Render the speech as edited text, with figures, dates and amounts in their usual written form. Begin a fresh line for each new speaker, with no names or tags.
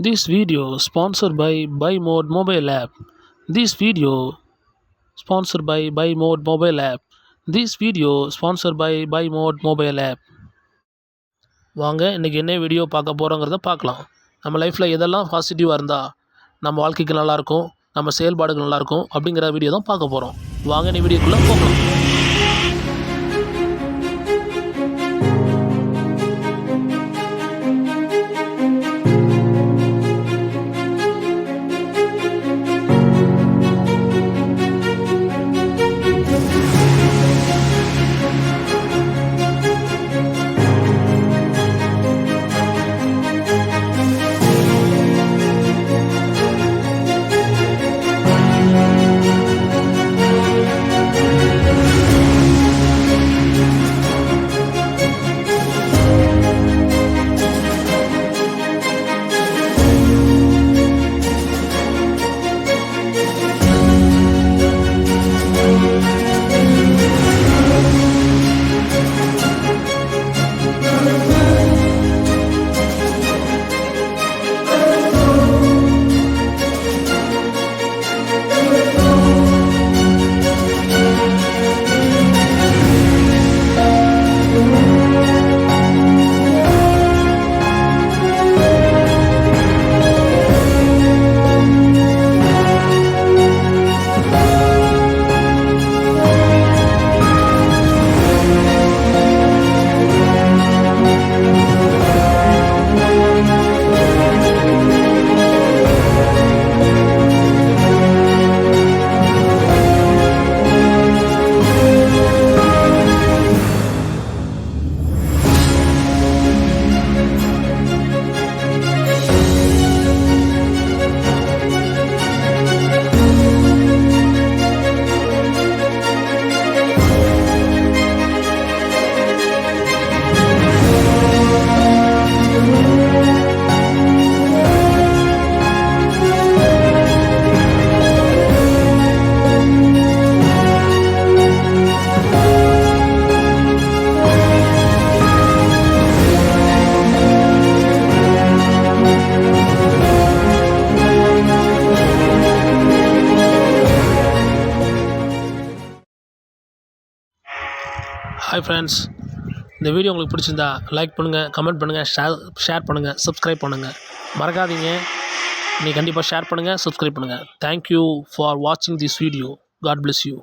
This video sponsored by Buy Mode mobile app. This video sponsored by Buy Mode mobile app. This video sponsored by Buy Mode mobile app. வாங்க இன்றைக்கி என்ன video பார்க்க போகிறோங்கிறத பார்க்கலாம். நம்ம லைஃப்பில் எதெல்லாம் பாசிட்டிவாக இருந்தால் நம்ம வாழ்க்கைக்கு நல்லாயிருக்கும், நம்ம செயல்பாடுகள் நல்லாயிருக்கும் அப்படிங்கிற வீடியோ தான் பார்க்க போகிறோம். வாங்க இந்த வீடியோக்குள்ளே போகலாம். ஹாய் ஃப்ரெண்ட்ஸ், இந்த வீடியோ உங்களுக்கு பிடிச்சிருந்தா லைக் பண்ணுங்கள், கமெண்ட் பண்ணுங்கள், ஷேர் பண்ணுங்கள், சப்ஸ்கிரைப் பண்ணுங்கள். மறக்காதீங்க, நீங்கள் கண்டிப்பாக ஷேர் பண்ணுங்கள், சப்ஸ்கிரைப் பண்ணுங்கள். தேங்க்யூ ஃபார் வாட்சிங் this video. God bless you.